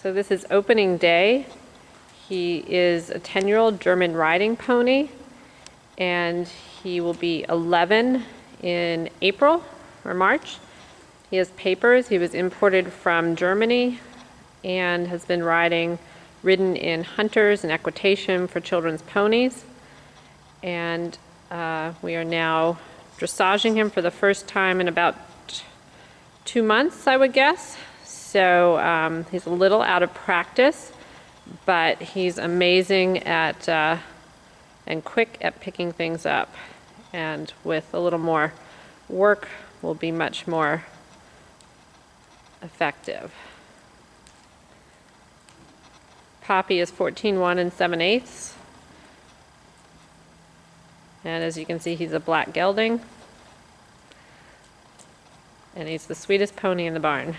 So this is opening day. He is a 10-year-old German riding pony, and he will be 11 in April or March. He has papers. He was imported from Germany and has been ridden in hunters and equitation for children's ponies. And we are now dressaging him for the first time in about 2 months, I would guess. So he's a little out of practice, but he's amazing at and quick at picking things up. And with a little more work, will be much more effective. Poppy is 14 1 7/8. And as you can see, he's a black gelding. And he's the sweetest pony in the barn.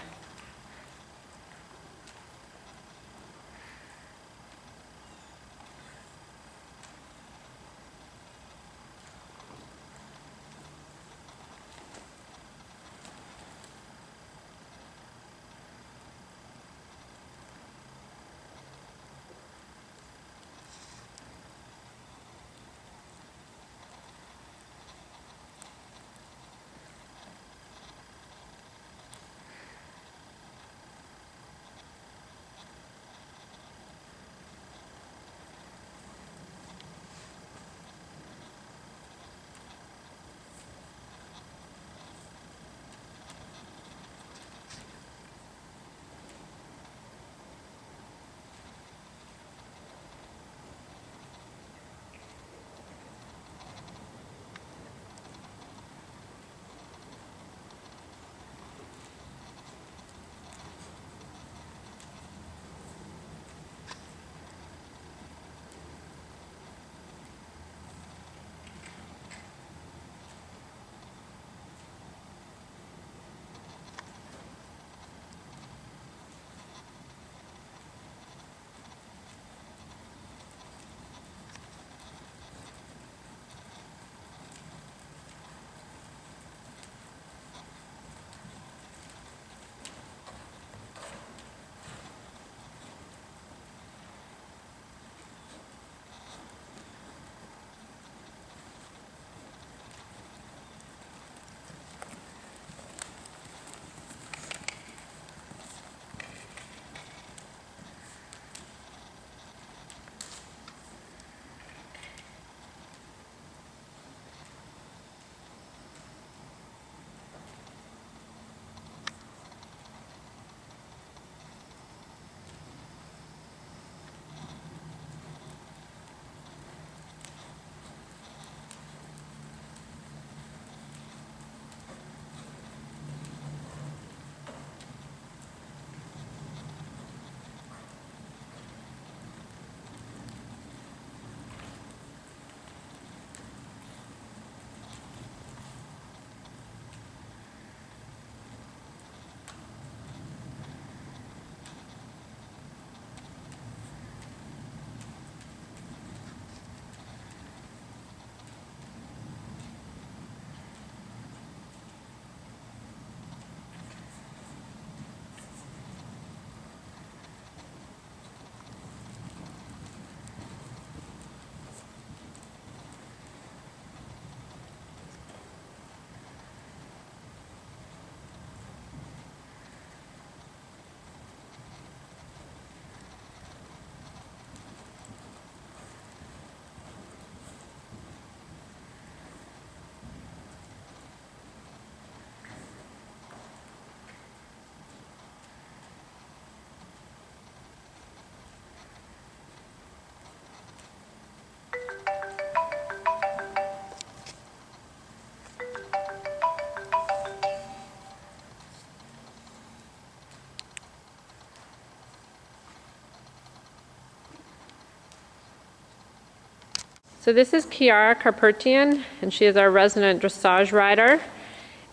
So this is Kiara Carpertian, and she is our resident dressage rider.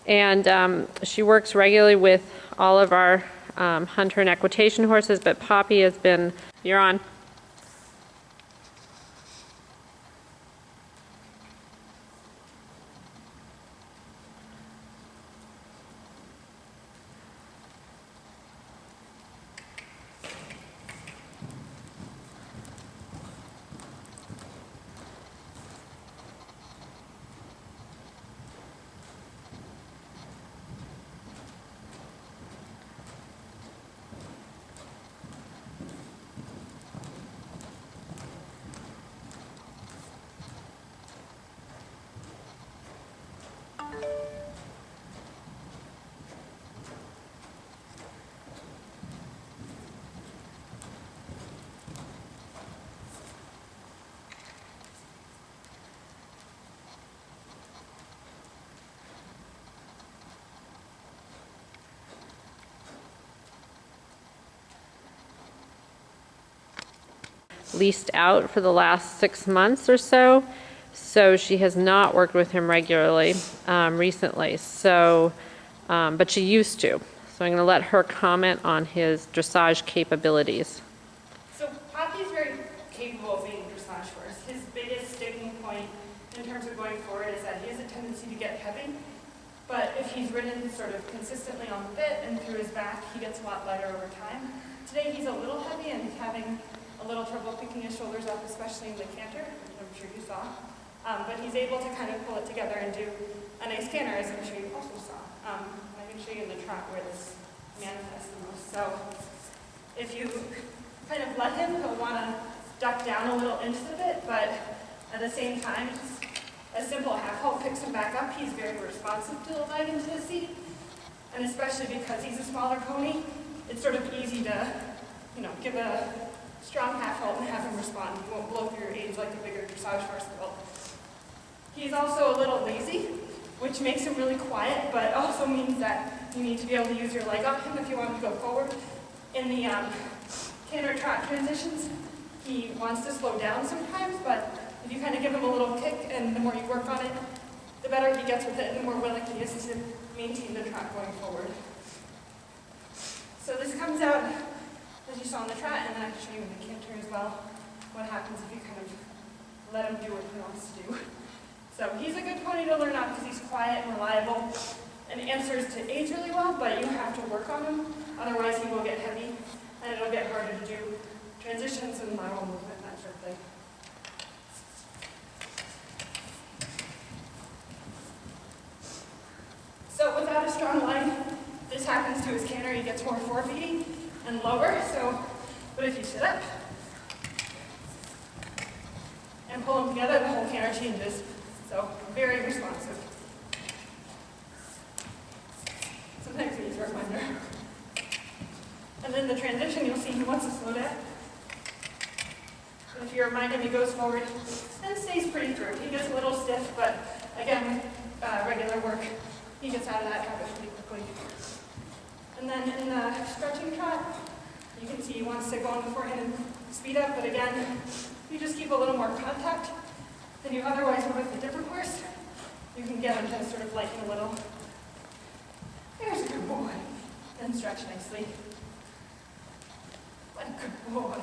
And she works regularly with all of our hunter and equitation horses, but Poppy has been, you're on. leased out for the last 6 months or so. So she has not worked with him regularly recently. So, but she used to. So I'm going to let her comment on his dressage capabilities. So Poppy's very capable of being dressage horse. His biggest sticking point in terms of going forward is that he has a tendency to get heavy. But if he's ridden sort of consistently on the bit and through his back, he gets a lot lighter over time. Today he's a little heavy and he's having a little trouble picking his shoulders up, especially in the canter, which I'm sure you saw. But he's able to kind of pull it together and do a nice canter, as I'm sure you also saw. I can show you in the trot where this manifests the most. So if you kind of let him, he'll want to duck down a little into the bit, but at the same time, a simple half halt picks him back up. He's very responsive to the leg into the seat, and especially because he's a smaller pony, it's sort of easy to, give a strong half halt and have him respond. He won't blow through your aids like a bigger dressage horse will. He's also a little lazy, which makes him really quiet, but also means that you need to be able to use your leg on him if you want to go forward. In the canter trot transitions, he wants to slow down sometimes, but if you kind of give him a little kick and the more you work on it, the better he gets with it and the more willing he is to maintain the trot going forward. So this comes out, as you saw in the trot, and then I can show you in the canter as well, what happens if you kind of let him do what he wants to do. So he's a good pony to learn on because he's quiet and reliable and answers to age really well, but you have to work on him, otherwise he will get heavy and it'll get harder to do transitions and lateral movement and that sort of thing. So without a strong line, this happens to his canter. He gets more forefeeding and lower. But if you sit up and pull them together, the whole canter changes. So very responsive. Sometimes he needs a reminder. And then the transition, you'll see he wants to slow down. And if you remind him, he goes forward and stays pretty through. He gets a little stiff, but again, with regular work, he gets out of that habit pretty quickly. And then in the stretching trot, you can see he wants to go on the forehand and speed up, but again, you just keep a little more contact than you otherwise would with a different horse. You can get him to sort of lighten a little. There's a good boy. Then stretch nicely. What a good boy.